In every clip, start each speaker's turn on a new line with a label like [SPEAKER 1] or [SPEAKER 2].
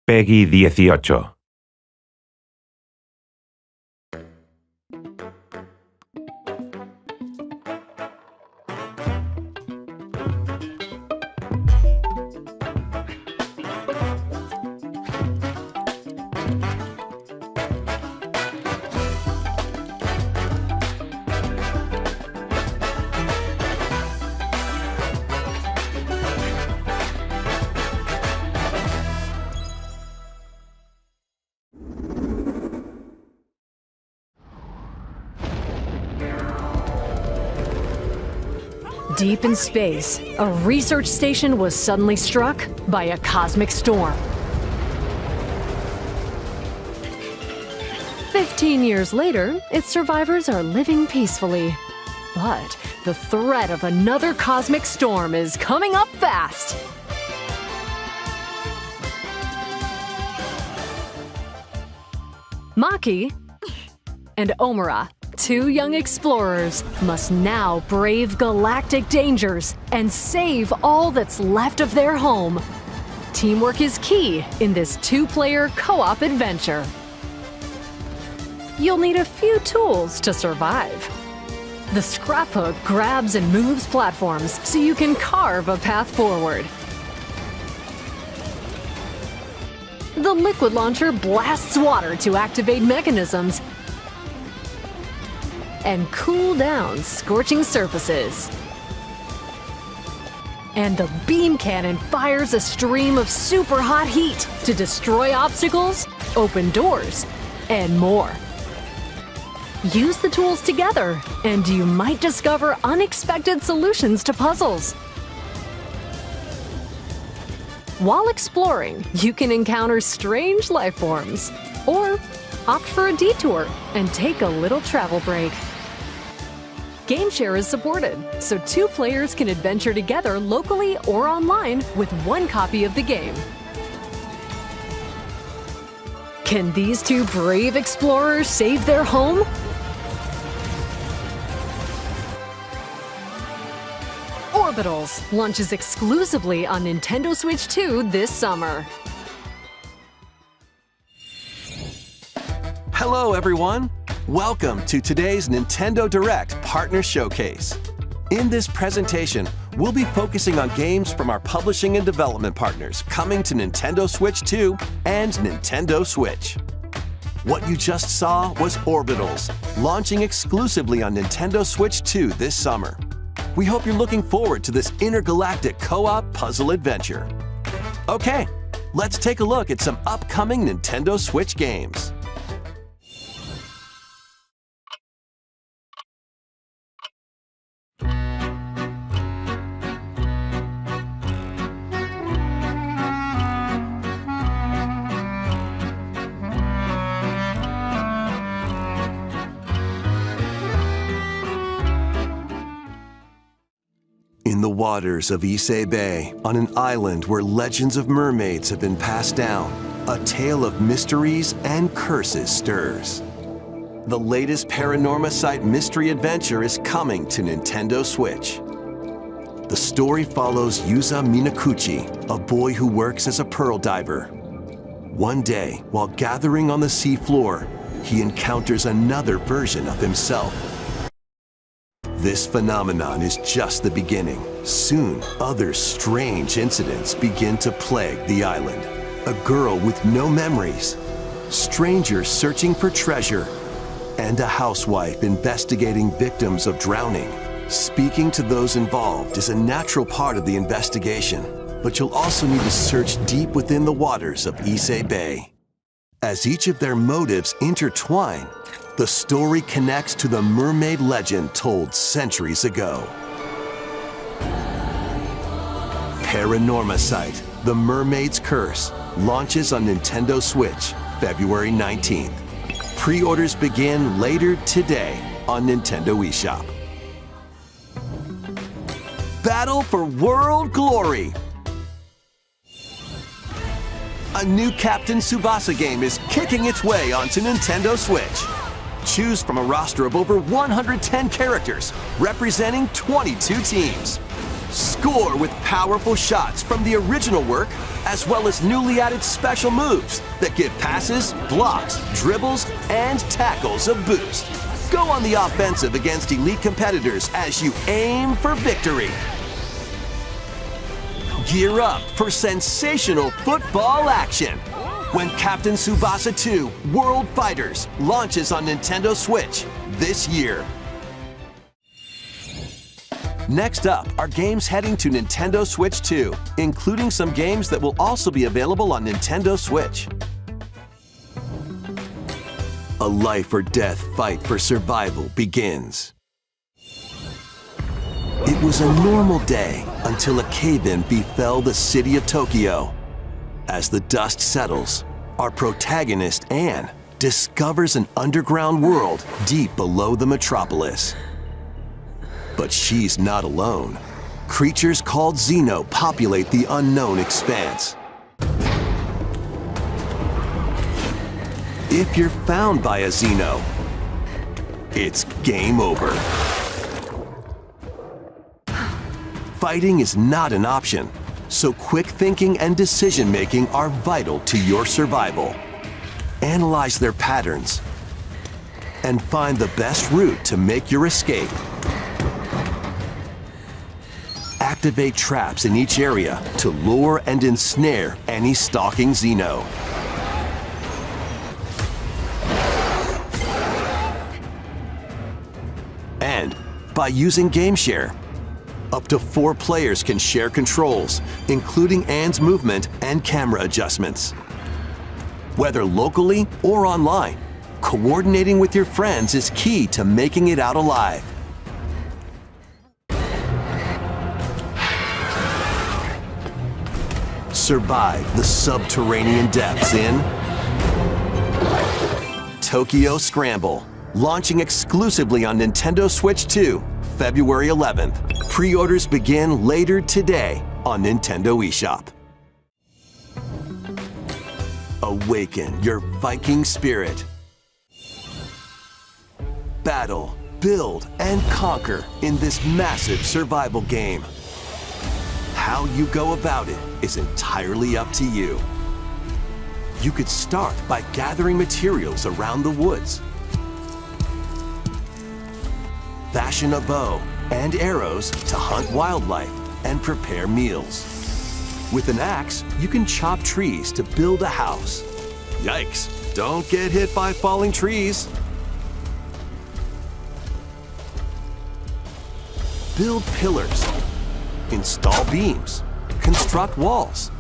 [SPEAKER 1] Peggy 18.
[SPEAKER 2] Deep in space, a research station was suddenly struck by a cosmic storm. 15 years later, its survivors are living peacefully. But the threat of another cosmic storm is coming up fast. Maki and Omura, two young explorers, must now brave galactic dangers and save all that's left of their home. Teamwork is key in this two-player co-op adventure. You'll need a few tools to survive. The scraphook grabs and moves platforms so you can carve a path forward. The liquid launcher blasts water to activate mechanisms and cool down scorching surfaces. And the beam cannon fires a stream of super hot heat to destroy obstacles, open doors, and more. Use the tools together, and you might discover unexpected solutions to puzzles. While exploring, you can encounter strange life forms, or opt for a detour and take a little travel break. GameShare is supported, so two players can adventure together locally or online with one copy of the game. Can these two brave explorers save their home? Orbitals launches exclusively on Nintendo Switch 2 this summer.
[SPEAKER 3] Hello, everyone. Welcome to today's Nintendo Direct Partner Showcase. In this presentation, we'll be focusing on games from our publishing and development partners coming to Nintendo Switch 2 and Nintendo Switch. What you just saw was Orbitals, launching exclusively on Nintendo Switch 2 this summer. We hope you're looking forward to this intergalactic co-op puzzle adventure. Okay, let's take a look at some upcoming Nintendo Switch games. In the waters of Issei Bay, on an island where legends of mermaids have been passed down, a tale of mysteries and curses stirs. The latest Paranormasight mystery adventure is coming to Nintendo Switch. The story follows Yuza Minakuchi, a boy who works as a pearl diver. One day, while gathering on the seafloor, he encounters another version of himself. This phenomenon is just the beginning. Soon, other strange incidents begin to plague the island. A girl with no memories, strangers searching for treasure, and a housewife investigating victims of drowning. Speaking to those involved is a natural part of the investigation, but you'll also need to search deep within the waters of Issei Bay. As each of their motives intertwine, the story connects to the mermaid legend told centuries ago. Paranormasight, The Mermaid's Curse, launches on Nintendo Switch, February 19th. Pre-orders begin later today on Nintendo eShop. Battle for World Glory! A new Captain Tsubasa game is kicking its way onto Nintendo Switch. Choose from a roster of over 110 characters, representing 22 teams. Score with powerful shots from the original work, as well as newly added special moves that give passes, blocks, dribbles, and tackles a boost. Go on the offensive against elite competitors as you aim for victory. Gear up for sensational football action when Captain Tsubasa 2 World Fighters launches on Nintendo Switch this year. Next up are games heading to Nintendo Switch 2, including some games that will also be available on Nintendo Switch. A life or death fight for survival begins. It was a normal day until a cave-in befell the city of Tokyo. As the dust settles, our protagonist, Anne, discovers an underground world deep below the metropolis. But she's not alone. Creatures called Xeno populate the unknown expanse. If you're found by a Xeno, it's game over. Fighting is not an option, so quick thinking and decision-making are vital to your survival. Analyze their patterns and find the best route to make your escape. Activate traps in each area to lure and ensnare any stalking Xeno. And by using GameShare, up to 4 players can share controls, including Anne's movement and camera adjustments. Whether locally or online, coordinating with your friends is key to making it out alive. Survive the subterranean depths in Tokyo Scramble, launching exclusively on Nintendo Switch 2, February 11th. Pre-orders begin later today on Nintendo eShop. Awaken your Viking spirit. Battle, build, and conquer in this massive survival game. How you go about it is entirely up to you. You could start by gathering materials around the woods. Fashion a bow and arrows to hunt wildlife and prepare meals. With an axe, you can chop trees to build a house. Yikes, don't get hit by falling trees. Build pillars, install beams, construct walls,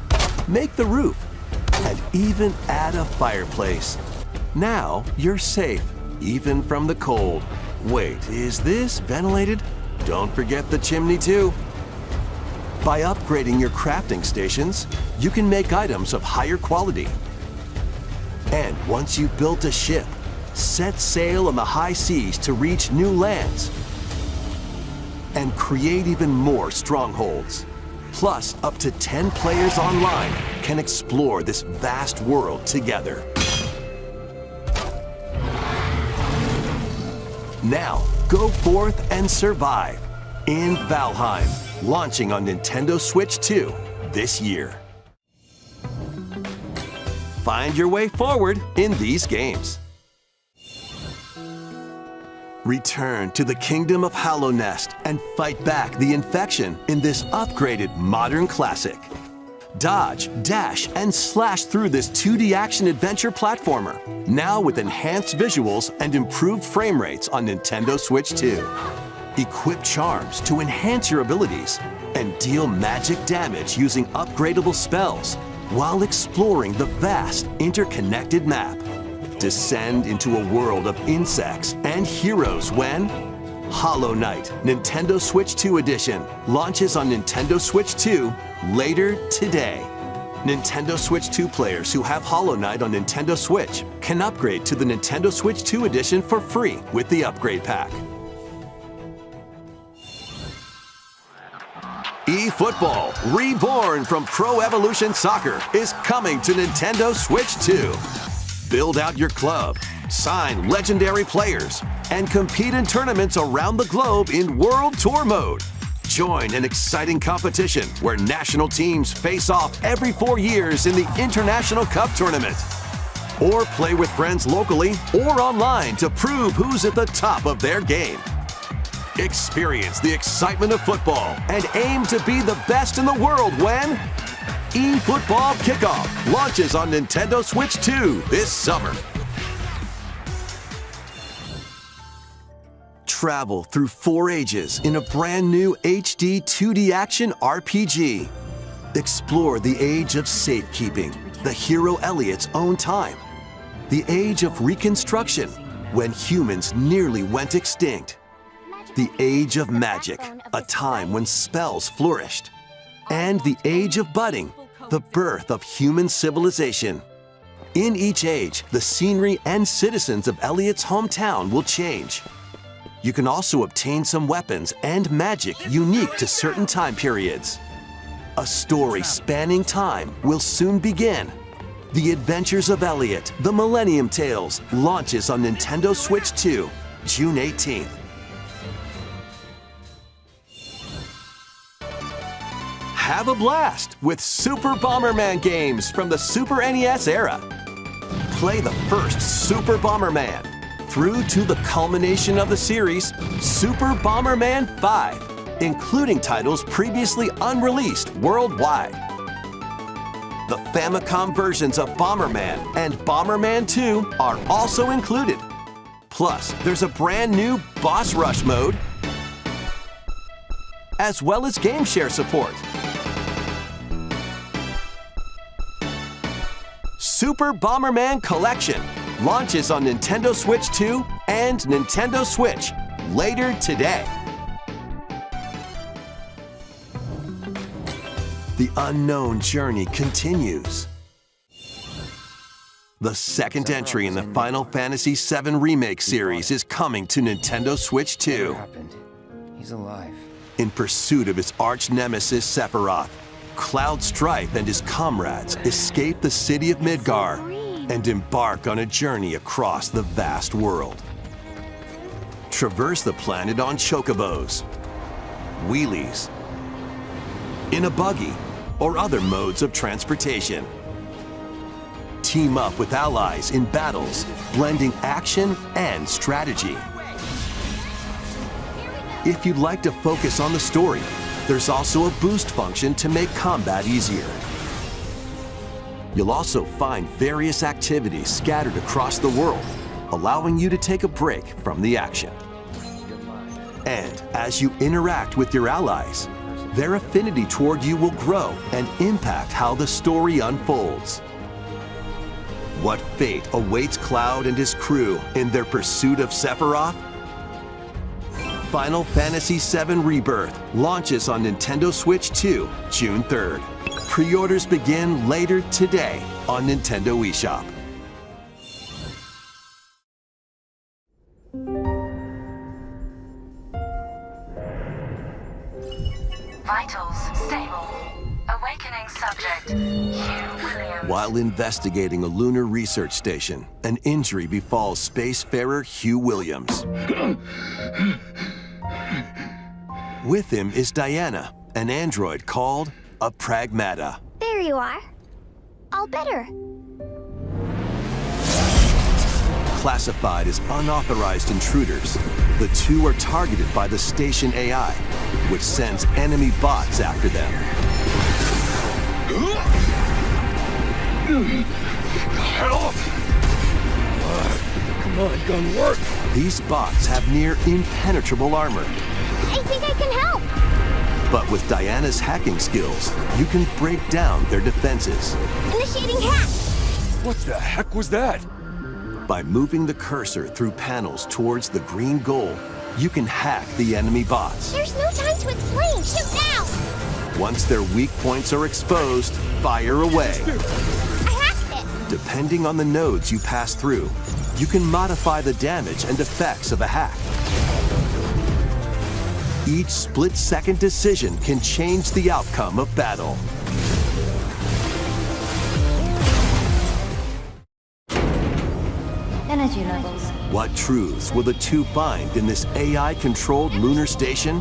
[SPEAKER 3] make the roof, and even add a fireplace. Now you're safe, even from the cold. Wait, is this ventilated? Don't forget the chimney too. By upgrading your crafting stations, you can make items of higher quality. And once you've built a ship, set sail on the high seas to reach new lands and create even more strongholds. Plus, up to 10 players online can explore this vast world together. Now, go forth and survive in Valheim, launching on Nintendo Switch 2 this year. Find your way forward in these games. Return to the Kingdom of Hallownest and fight back the infection in this upgraded modern classic. Dodge, dash, and slash through this 2D action-adventure platformer, now with enhanced visuals and improved frame rates on Nintendo Switch 2. Equip charms to enhance your abilities and deal magic damage using upgradable spells while exploring the vast, interconnected map. Descend into a world of insects and heroes when Hollow Knight Nintendo Switch 2 Edition launches on Nintendo Switch 2 later today. Nintendo Switch 2 players who have Hollow Knight on Nintendo Switch can upgrade to the Nintendo Switch 2 Edition for free with the upgrade pack. eFootball, reborn from Pro Evolution Soccer, is coming to Nintendo Switch 2. Build out your club, sign legendary players, and compete in tournaments around the globe in World Tour mode. Join an exciting competition where national teams face off every 4 years in the International Cup Tournament. Or play with friends locally or online to prove who's at the top of their game. Experience the excitement of football and aim to be the best in the world when eFootball Kickoff launches on Nintendo Switch 2 this summer. Travel through 4 ages in a brand new HD 2D action RPG. Explore the age of safekeeping, the hero Elliot's own time. The age of reconstruction, when humans nearly went extinct. The age of magic, a time when spells flourished. And the age of budding, the birth of human civilization. In each age, the scenery and citizens of Elliot's hometown will change. You can also obtain some weapons and magic unique to certain time periods. A story spanning time will soon begin. The Adventures of Elliot, The Millennium Tales, launches on Nintendo Switch 2, June 18th. Have a blast with Super Bomberman games from the Super NES era. Play the first Super Bomberman through to the culmination of the series, Super Bomberman 5, including titles previously unreleased worldwide. The Famicom versions of Bomberman and Bomberman 2 are also included. Plus, there's a brand new Boss Rush mode, as well as game share support. Super Bomberman Collection launches on Nintendo Switch 2 and Nintendo Switch later today. The unknown journey continues. The second entry in the Final Fantasy VII Remake series is coming to Nintendo Switch 2.
[SPEAKER 1] What happened? He's alive.
[SPEAKER 3] In pursuit of his arch-nemesis Sephiroth, Cloud Strife and his comrades escape the city of Midgar and embark on a journey across the vast world. Traverse the planet on chocobos, wheelies, in a buggy, or other modes of transportation. Team up with allies in battles, blending action and strategy. If you'd like to focus on the story, there's also a boost function to make combat easier. You'll also find various activities scattered across the world, allowing you to take a break from the action. And as you interact with your allies, their affinity toward you will grow and impact how the story unfolds. What fate awaits Cloud and his crew in their pursuit of Sephiroth? Final Fantasy VII Rebirth launches on Nintendo Switch 2, June 3rd. Pre-orders begin later today on Nintendo eShop.
[SPEAKER 4] Vitals stable. Awakening subject, Hugh Williams.
[SPEAKER 3] While investigating a lunar research station, an injury befalls spacefarer Hugh Williams. With him is Diana, an android called a Pragmata.
[SPEAKER 5] There you are. All better.
[SPEAKER 3] Classified as unauthorized intruders, the two are targeted by the station AI, which sends enemy bots after them.
[SPEAKER 1] Help! Come on, gun work!
[SPEAKER 3] These bots have near impenetrable armor.
[SPEAKER 5] I think I can help.
[SPEAKER 3] But with Diana's hacking skills, you can break down their defenses.
[SPEAKER 5] Initiating hack.
[SPEAKER 1] What the heck was that?
[SPEAKER 3] By moving the cursor through panels towards the green goal, you can hack the enemy bots.
[SPEAKER 5] There's no time to explain. Shoot now.
[SPEAKER 3] Once their weak points are exposed, fire away.
[SPEAKER 5] I hacked it.
[SPEAKER 3] Depending on the nodes you pass through, you can modify the damage and effects of a hack. Each split-second decision can change the outcome of battle.
[SPEAKER 5] Energy levels.
[SPEAKER 3] What truths will the two find in this AI-controlled lunar station?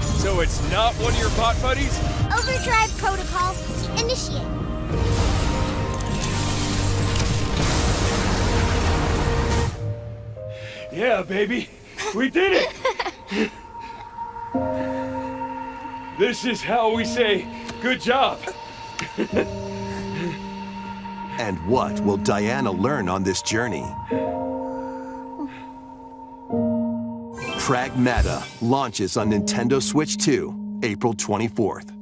[SPEAKER 1] So it's not one of your bot buddies?
[SPEAKER 5] Overdrive protocol. Initiate.
[SPEAKER 1] Yeah, baby. We did it! This is how we say, good job.
[SPEAKER 3] And what will Diana learn on this journey? Pragmata launches on Nintendo Switch 2, April 24th.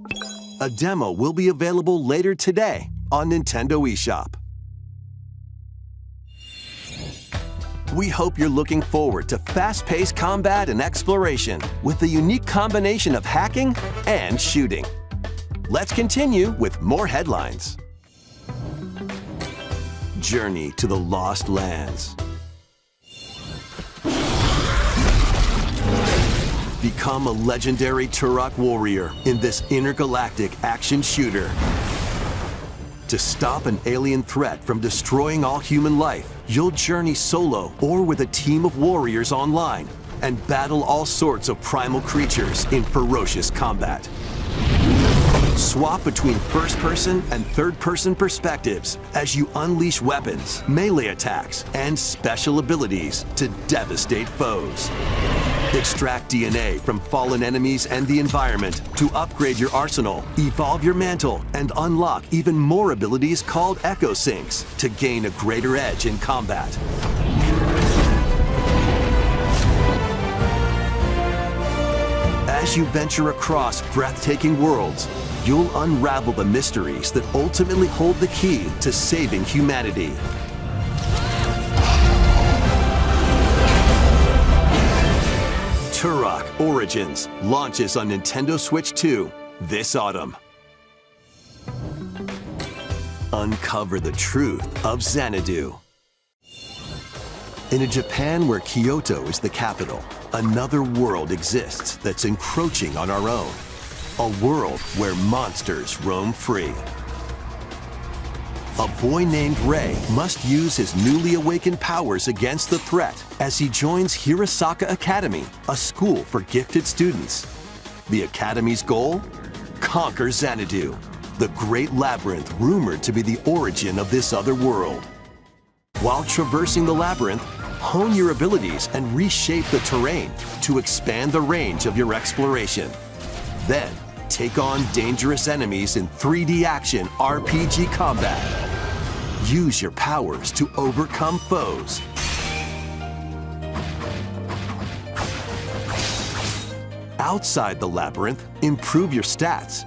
[SPEAKER 3] A demo will be available later today on Nintendo eShop. We hope you're looking forward to fast-paced combat and exploration with a unique combination of hacking and shooting. Let's continue with more headlines. Journey to the Lost Lands. Become a legendary Turok warrior in this intergalactic action shooter. To stop an alien threat from destroying all human life, you'll journey solo or with a team of warriors online and battle all sorts of primal creatures in ferocious combat. Swap between first-person and third-person perspectives as you unleash weapons, melee attacks, and special abilities to devastate foes. Extract DNA from fallen enemies and the environment to upgrade your arsenal, evolve your mantle, and unlock even more abilities called Echo Syncs to gain a greater edge in combat. As you venture across breathtaking worlds, you'll unravel the mysteries that ultimately hold the key to saving humanity. Turok Origins launches on Nintendo Switch 2 this autumn. Uncover the truth of Xanadu. In a Japan where Kyoto is the capital, another world exists that's encroaching on our own. A world where monsters roam free. A boy named Rei must use his newly awakened powers against the threat as he joins Hirasaka Academy, a school for gifted students. The Academy's goal? Conquer Xanadu, the great labyrinth rumored to be the origin of this other world. While traversing the labyrinth, hone your abilities and reshape the terrain to expand the range of your exploration. Then, take on dangerous enemies in 3D action RPG combat. Use your powers to overcome foes. Outside the labyrinth, improve your stats.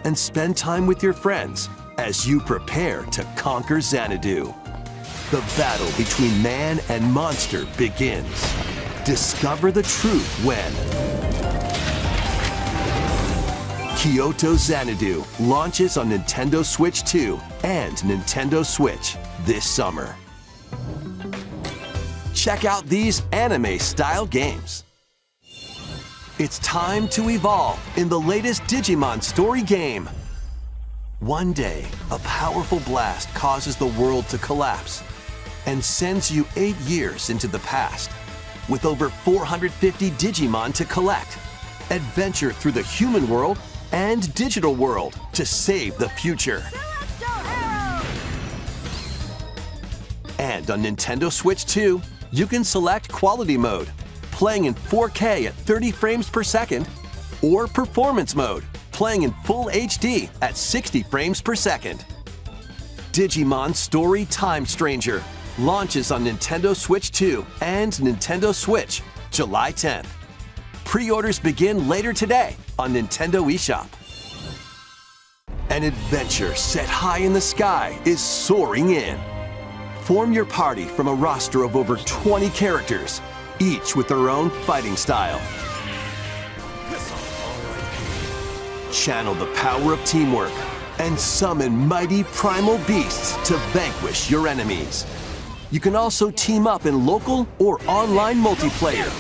[SPEAKER 3] And spend time with your friends as you prepare to conquer Xanadu. The battle between man and monster begins. Discover the truth when Kyoto Xanadu launches on Nintendo Switch 2 and Nintendo Switch this summer. Check out these anime-style games. It's time to evolve in the latest Digimon story game. One day, a powerful blast causes the world to collapse and sends you 8 years into the past. With over 450 Digimon to collect, adventure through the human world and digital world to save the future. And on Nintendo Switch 2, you can select Quality Mode, playing in 4K at 30 frames per second, or Performance Mode, playing in full HD at 60 frames per second. Digimon Story Time Stranger launches on Nintendo Switch 2 and Nintendo Switch July 10th. Pre-orders begin later today on Nintendo eShop. An adventure set high in the sky is soaring in. Form your party from a roster of over 20 characters, each with their own fighting style. Channel the power of teamwork and summon mighty primal beasts to vanquish your enemies. You can also team up in local or online multiplayer.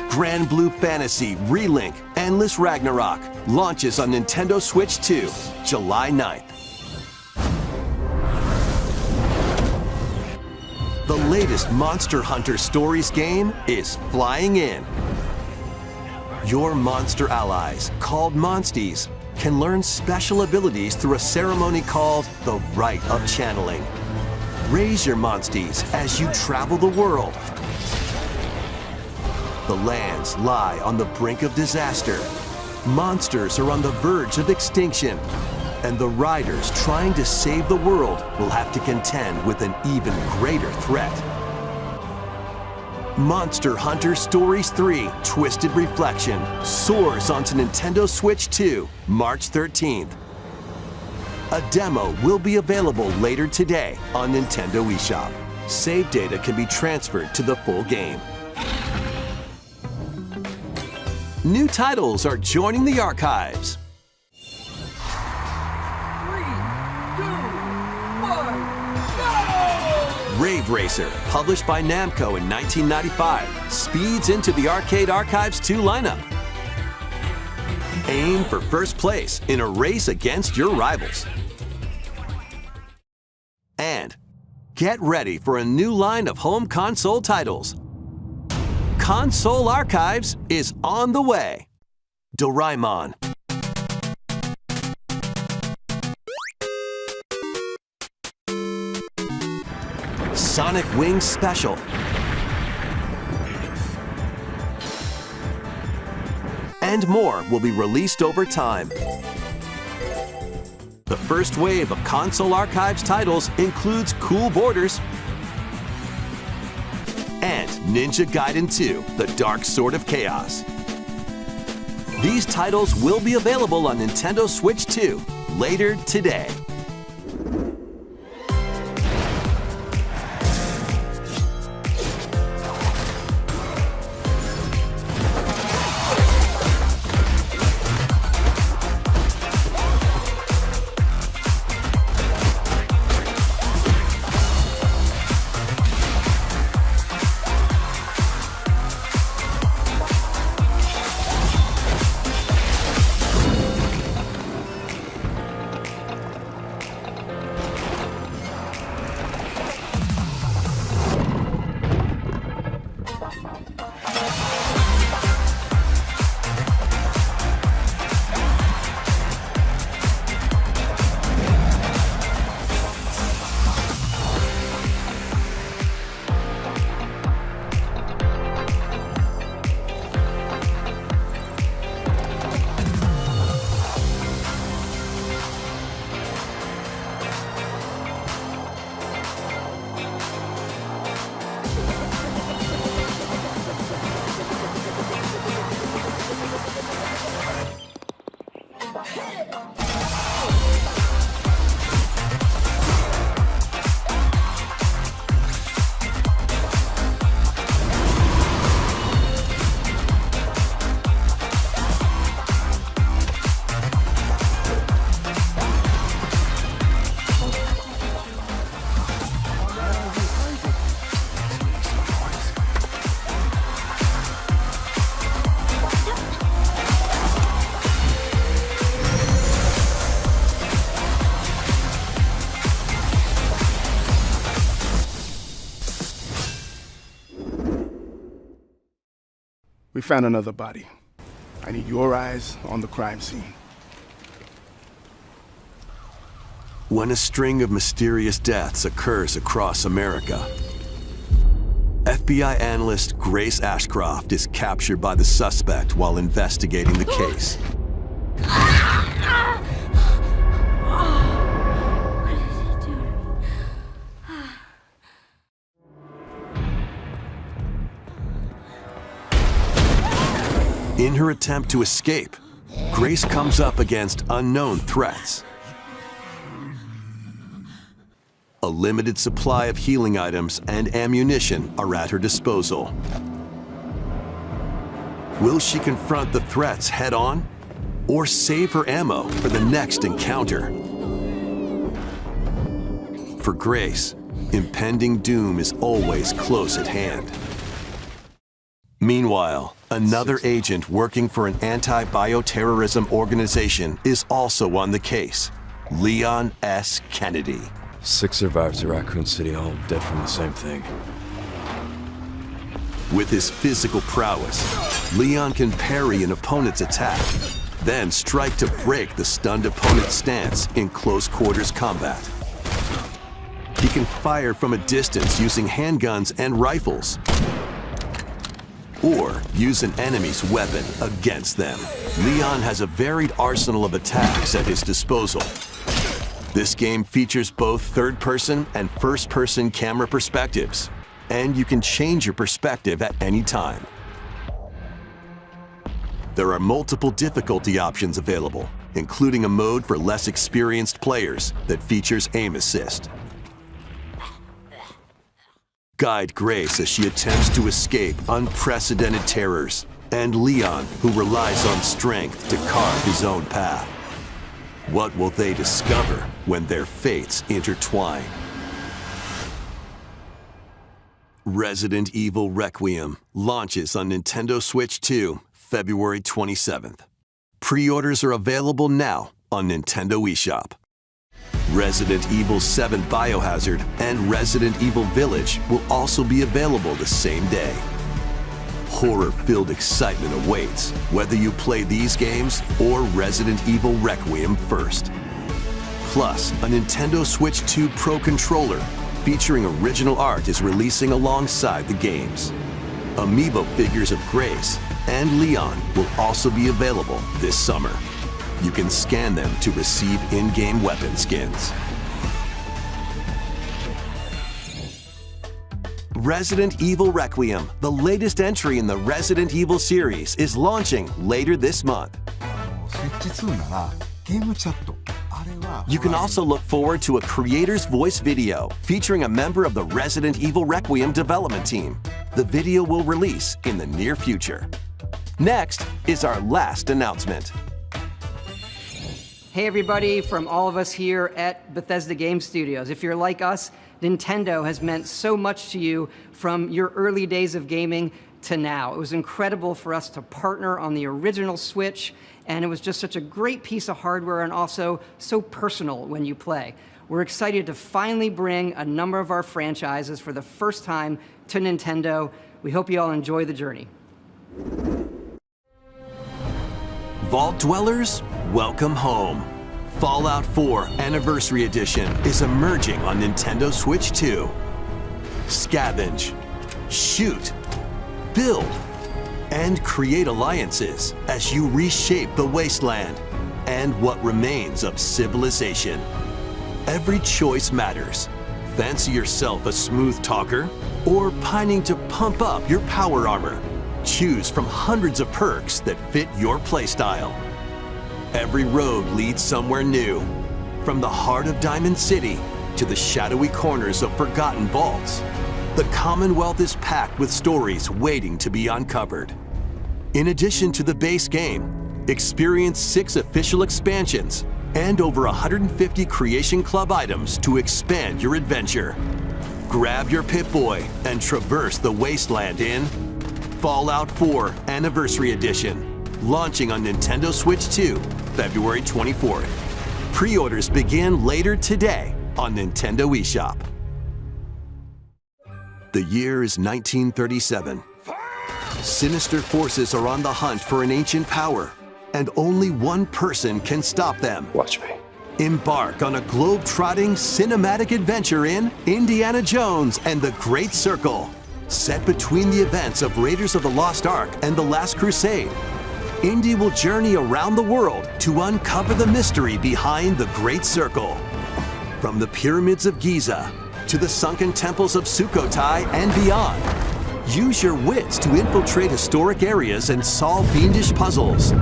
[SPEAKER 3] Granblue Fantasy Relink Endless Ragnarok launches on Nintendo Switch 2, July 9th. The latest Monster Hunter Stories game is flying in. Your monster allies, called Monsties, can learn special abilities through a ceremony called the Rite of Channeling. Raise your Monsties as you travel the world. The lands lie on the brink of disaster. Monsters are on the verge of extinction. And the riders trying to save the world will have to contend with an even greater threat. Monster Hunter Stories 3 Twisted Reflection soars onto Nintendo Switch 2, March 13th. A demo will be available later today on Nintendo eShop. Save data can be transferred to the full game. New titles are joining the archives. Rave Racer, published by Namco in 1995, speeds into the Arcade Archives 2 lineup. Aim for first place in a race against your rivals. And get ready for a new line of home console titles. Console Archives is on the way. Doraemon. Sonic Wings Special. And more will be released over time. The first wave of Console Archives titles includes Cool Borders and Ninja Gaiden 2, The Dark Sword of Chaos. These titles will be available on Nintendo Switch 2 later today.
[SPEAKER 6] We found another body. I need your eyes on the crime scene.
[SPEAKER 3] When a string of mysterious deaths occurs across America, FBI analyst Grace Ashcroft is captured by the suspect while investigating the case. In her attempt to escape, Grace comes up against unknown threats. A limited supply of healing items and ammunition are at her disposal. Will she confront the threats head-on, or save her ammo for the next encounter? For Grace, impending doom is always close at hand. Meanwhile, another agent working for an anti-bioterrorism organization is also on the case, Leon S. Kennedy.
[SPEAKER 7] 6 survivors of Raccoon City, all dead from the same thing.
[SPEAKER 3] With his physical prowess, Leon can parry an opponent's attack, then strike to break the stunned opponent's stance in close quarters combat. He can fire from a distance using handguns and rifles, or use an enemy's weapon against them. Leon has a varied arsenal of attacks at his disposal. This game features both third-person and first-person camera perspectives, and you can change your perspective at any time. There are multiple difficulty options available, including a mode for less experienced players that features aim assist. Guide Grace as she attempts to escape unprecedented terrors, and Leon, who relies on strength to carve his own path. What will they discover when their fates intertwine? Resident Evil Requiem launches on Nintendo Switch 2, February 27th. Pre-orders are available now on Nintendo eShop. Resident Evil 7 Biohazard and Resident Evil Village will also be available the same day. Horror-filled excitement awaits, whether you play these games or Resident Evil Requiem first. Plus, a Nintendo Switch 2 Pro controller featuring original art is releasing alongside the games. Amiibo figures of Grace and Leon will also be available this summer. You can scan them to receive in-game weapon skins. Resident Evil Requiem, the latest entry in the Resident Evil series, is launching later this month. You can also look forward to a creator's voice video featuring a member of the Resident Evil Requiem development team. The video will release in the near future. Next is our last announcement.
[SPEAKER 8] Hey everybody, from all of us here at Bethesda Game Studios. If you're like us, Nintendo has meant so much to you from your early days of gaming to now. It was incredible for us to partner on the original Switch, and it was just such a great piece of hardware and also so personal when you play. We're excited to finally bring a number of our franchises for the first time to Nintendo. We hope you all enjoy the journey.
[SPEAKER 3] Vault Dwellers, welcome home. Fallout 4 Anniversary Edition is emerging on Nintendo Switch 2. Scavenge, shoot, build, and create alliances as you reshape the wasteland and what remains of civilization. Every choice matters. Fancy yourself a smooth talker or pining to pump up your power armor? Choose from hundreds of perks that fit your playstyle. Every road leads somewhere new, from the heart of Diamond City to the shadowy corners of forgotten vaults. The Commonwealth is packed with stories waiting to be uncovered. In addition to the base game, experience 6 official expansions and over 150 Creation Club items to expand your adventure. Grab your Pip-Boy and traverse the wasteland in Fallout 4 Anniversary Edition, launching on Nintendo Switch 2, February 24th. Pre-orders begin later today on Nintendo eShop. The year is 1937. Sinister forces are on the hunt for an ancient power, and only one person can stop them.
[SPEAKER 7] Watch me.
[SPEAKER 3] Embark on a globe-trotting cinematic adventure in Indiana Jones and the Great Circle. Set between the events of Raiders of the Lost Ark and The Last Crusade, Indy will journey around the world to uncover the mystery behind the Great Circle. From the pyramids of Giza to the sunken temples of Sukhothai and beyond, use your wits to infiltrate historic areas and solve fiendish puzzles.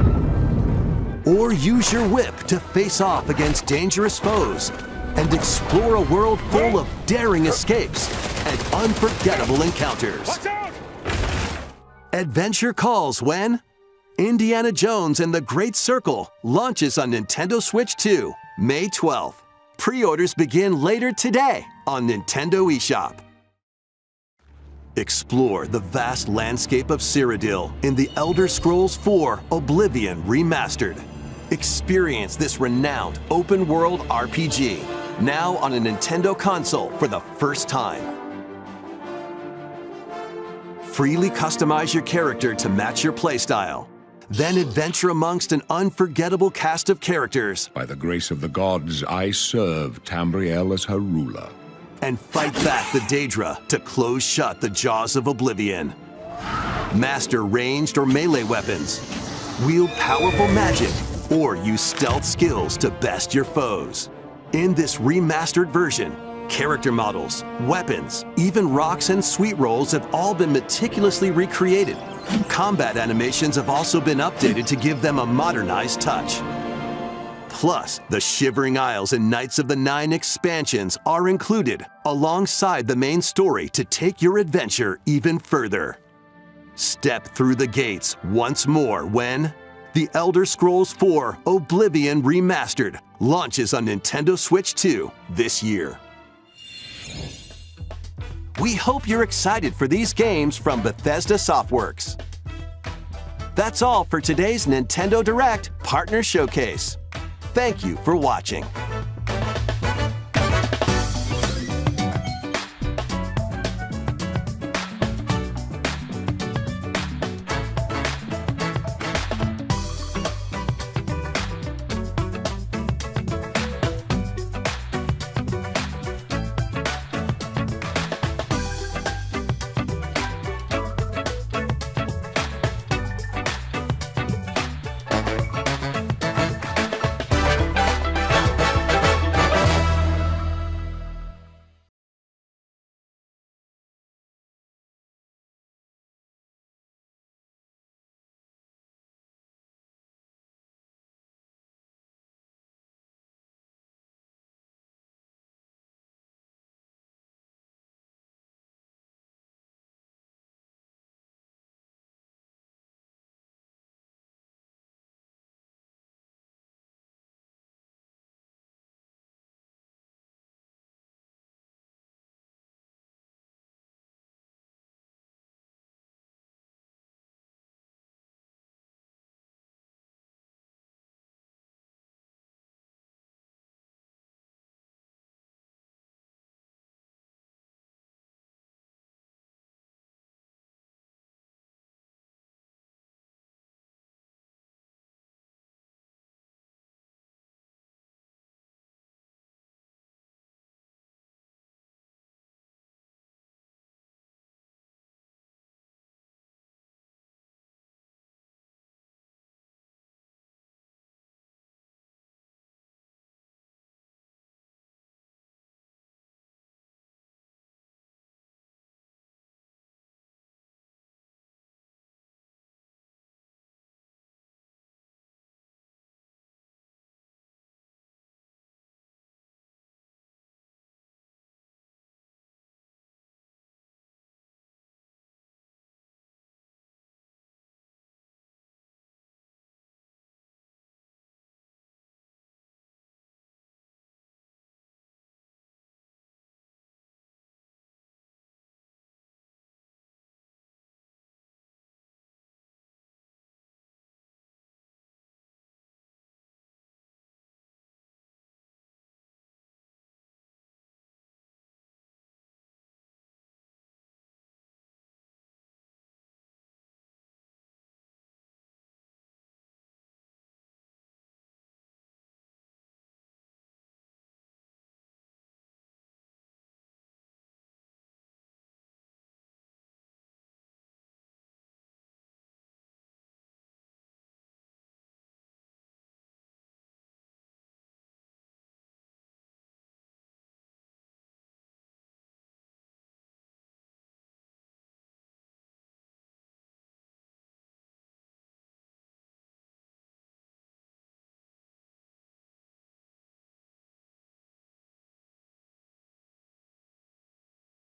[SPEAKER 3] Or use your whip to face off against dangerous foes and explore a world full of daring escapes and unforgettable encounters.
[SPEAKER 1] Watch out!
[SPEAKER 3] Adventure calls when Indiana Jones and the Great Circle launches on Nintendo Switch 2, May 12th. Pre-orders begin later today on Nintendo eShop. Explore the vast landscape of Cyrodiil in The Elder Scrolls 4 Oblivion Remastered. Experience this renowned open-world RPG now on a Nintendo console for the first time. Freely customize your character to match your playstyle. Then adventure amongst an unforgettable cast of characters.
[SPEAKER 9] By the grace of the gods, I serve Tambriel as her ruler.
[SPEAKER 3] And fight back the Daedra to close shut the jaws of oblivion. Master ranged or melee weapons. Wield powerful magic, or use stealth skills to best your foes. In this remastered version, character models, weapons, even rocks and sweet rolls have all been meticulously recreated. Combat animations have also been updated to give them a modernized touch. Plus, the Shivering Isles and Knights of the Nine expansions are included alongside the main story to take your adventure even further. Step through the gates once more when The Elder Scrolls IV Oblivion Remastered launches on Nintendo Switch 2 this year. We hope you're excited for these games from Bethesda Softworks. That's all for today's Nintendo Direct Partner Showcase. Thank you for watching.